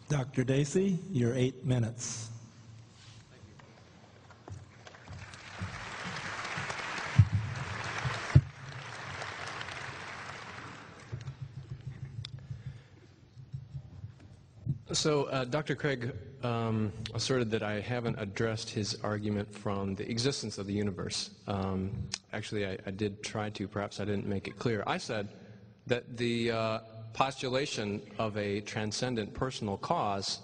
Dr. Dacey, your 8 minutes. So Dr. Craig asserted that I haven't addressed his argument from the existence of the universe. Actually, I did try to. Perhaps I didn't make it clear. I said that the postulation of a transcendent personal cause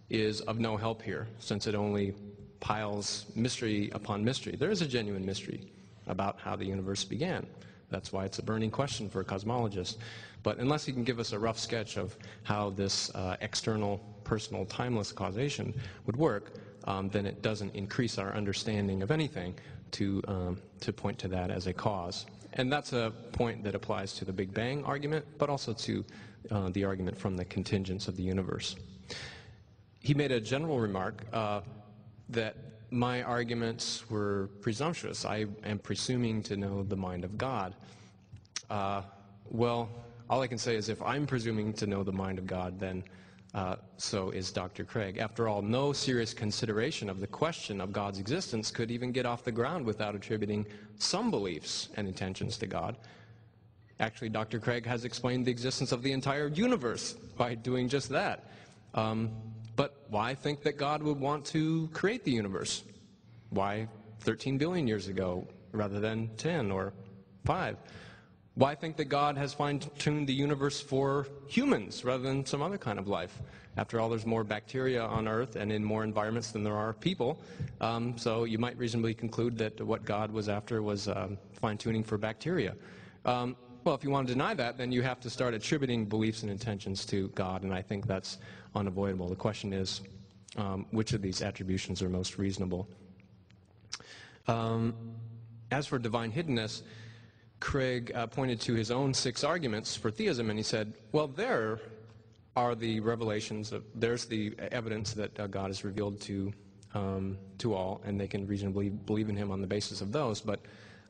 is of no help here, since it only piles mystery upon mystery. There is a genuine mystery about how the universe began. That's why it's a burning question for a cosmologist. But unless he can give us a rough sketch of how this external, personal, timeless causation would work, then it doesn't increase our understanding of anything to point to that as a cause. And that's a point that applies to the Big Bang argument, but also to the argument from the contingents of the universe. He made a general remark that my arguments were presumptuous. I am presuming to know the mind of God. Well, all I can say is if I'm presuming to know the mind of God, then so is Dr. Craig. After all, no serious consideration of the question of God's existence could even get off the ground without attributing some beliefs and intentions to God. Actually, Dr. Craig has explained the existence of the entire universe by doing just that. But why think that God would want to create the universe? Why 13 billion years ago rather than 10 or 5? Why think that God has fine-tuned the universe for humans rather than some other kind of life? After all, there's more bacteria on Earth and in more environments than there are people. So you might reasonably conclude that what God was after was fine-tuning for bacteria. Well, if you want to deny that, then you have to start attributing beliefs and intentions to God, and I think that's unavoidable. The question is, which of these attributions are most reasonable? As for divine hiddenness, Craig pointed to his own 6 arguments for theism, and he said, well, there are the revelations, there's the evidence that God is revealed to all, and they can reasonably believe in him on the basis of those. But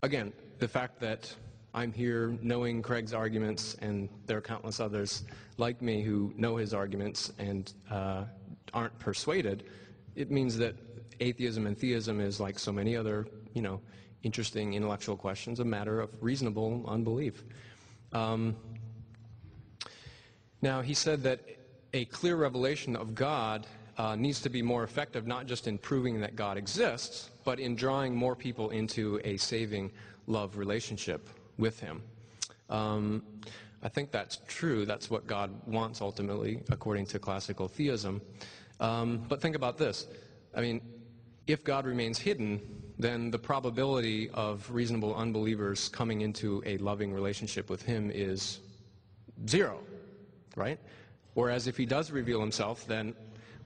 again, the fact that I'm here knowing Craig's arguments, and there are countless others like me who know his arguments and aren't persuaded, it means that atheism and theism is like so many other, interesting intellectual questions, a matter of reasonable unbelief. Now, he said that a clear revelation of God needs to be more effective, not just in proving that God exists, but in drawing more people into a saving love relationship with him. I think that's true. That's what God wants ultimately, according to classical theism. But think about this. I mean, if God remains hidden, then the probability of reasonable unbelievers coming into a loving relationship with him is 0, right? Whereas if he does reveal himself, then,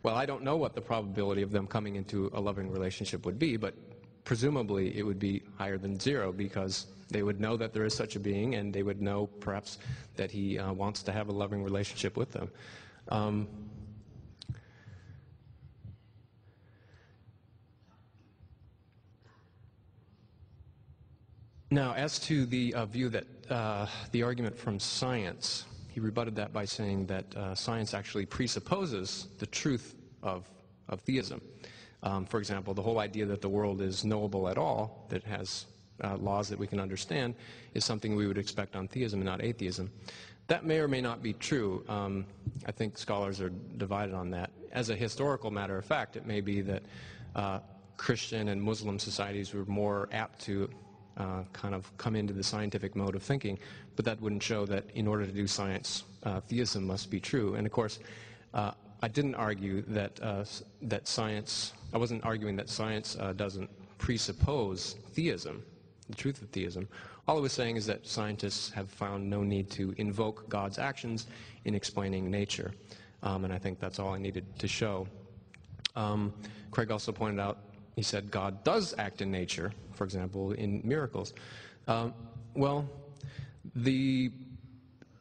well, I don't know what the probability of them coming into a loving relationship would be, but presumably it would be higher than 0, because they would know that there is such a being, and they would know perhaps that he wants to have a loving relationship with them. Now, as to the view that the argument from science, he rebutted that by saying that science actually presupposes the truth of theism. For example, the whole idea that the world is knowable at all, that has laws that we can understand, is something we would expect on theism and not atheism. That may or may not be true. I think scholars are divided on that. As a historical matter of fact, it may be that Christian and Muslim societies were more apt to kind of come into the scientific mode of thinking, but that wouldn't show that in order to do science, theism must be true. And of course, I didn't argue that science, I wasn't arguing that science doesn't presuppose theism, the truth of theism. All I was saying is that scientists have found no need to invoke God's actions in explaining nature. And I think that's all I needed to show. Craig also pointed out, he said God does act in nature, for example, in miracles. Well,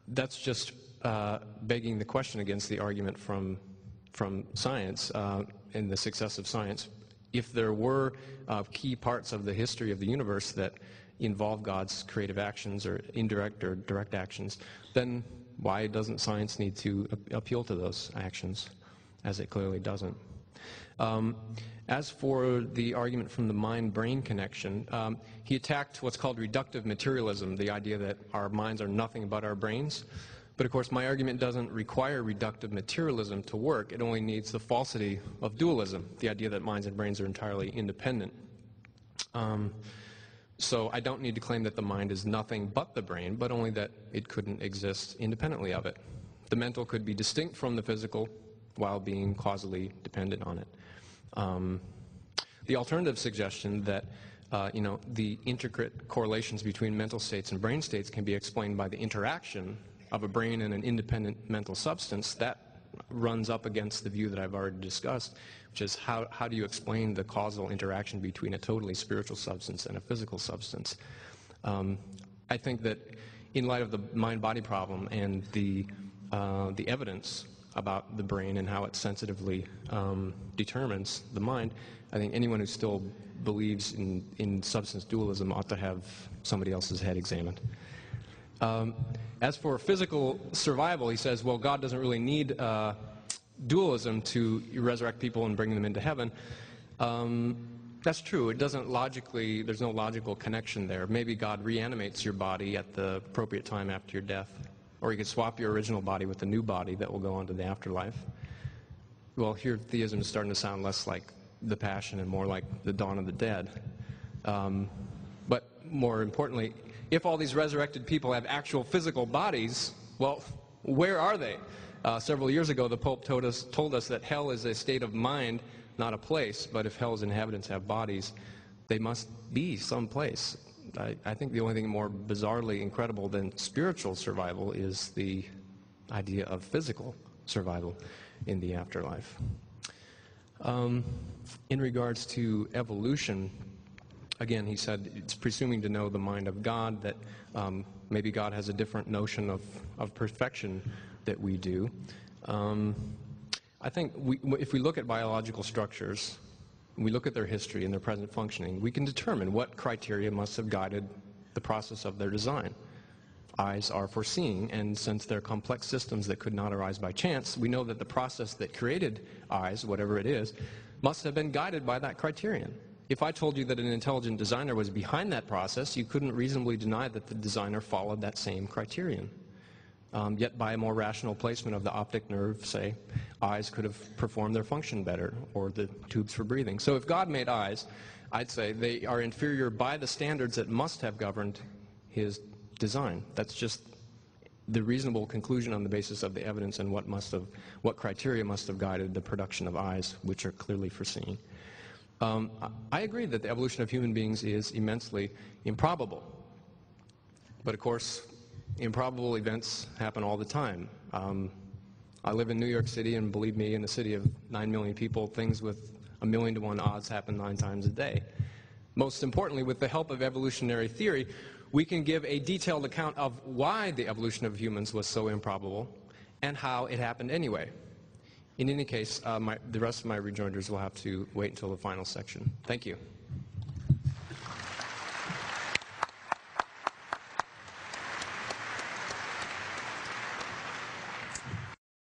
that's just begging the question against the argument from science and the success of science. If there were key parts of the history of the universe that involve God's creative actions or indirect or direct actions, then why doesn't science need to appeal to those actions? as it clearly doesn't. As for the argument from the mind-brain connection, he attacked what's called reductive materialism, the idea that our minds are nothing but our brains. But of course, my argument doesn't require reductive materialism to work. It only needs the falsity of dualism, the idea that minds and brains are entirely independent. So I don't need to claim that the mind is nothing but the brain, but only that it couldn't exist independently of it. The mental could be distinct from the physical while being causally dependent on it. The alternative suggestion that the intricate correlations between mental states and brain states can be explained by the interaction of a brain and an independent mental substance, that runs up against the view that I've already discussed, which is how do you explain the causal interaction between a totally spiritual substance and a physical substance? I think that in light of the mind-body problem and the evidence about the brain and how it sensitively determines the mind, I think anyone who still believes in substance dualism ought to have somebody else's head examined. As for physical survival, he says, well, God doesn't really need dualism to resurrect people and bring them into heaven. That's true. It doesn't logically, there's no logical connection there. Maybe God reanimates your body at the appropriate time after your death. Or you could swap your original body with a new body that will go on to the afterlife. Well, here theism is starting to sound less like the Passion and more like the dawn of the dead. But more importantly, if all these resurrected people have actual physical bodies, well, where are they? Several years ago, the Pope told us that hell is a state of mind, not a place. But if hell's inhabitants have bodies, they must be someplace. I think the only thing more bizarrely incredible than spiritual survival is the idea of physical survival in the afterlife. In regards to evolution, again, he said it's presuming to know the mind of God, that maybe God has a different notion of perfection that we do. I think if we look at biological structures, we look at their history and their present functioning, we can determine what criteria must have guided the process of their design. Eyes are for seeing, and since they're complex systems that could not arise by chance, we know that the process that created eyes, whatever it is, must have been guided by that criterion. If I told you that an intelligent designer was behind that process, you couldn't reasonably deny that the designer followed that same criterion. Yet by a more rational placement of the optic nerve, say, eyes could have performed their function better, or the tubes for breathing. So if God made eyes, I'd say they are inferior by the standards that must have governed his design. That's just the reasonable conclusion on the basis of the evidence and what criteria must have guided the production of eyes, which are clearly for seeing. I agree that the evolution of human beings is immensely improbable. But of course, improbable events happen all the time. I live in New York City, and believe me, in a city of 9 million people, things with 1,000,000 to 1 odds happen 9 times a day. Most importantly, with the help of evolutionary theory, we can give a detailed account of why the evolution of humans was so improbable and how it happened anyway. In any case, the rest of my rejoinders will have to wait until the final section. Thank you.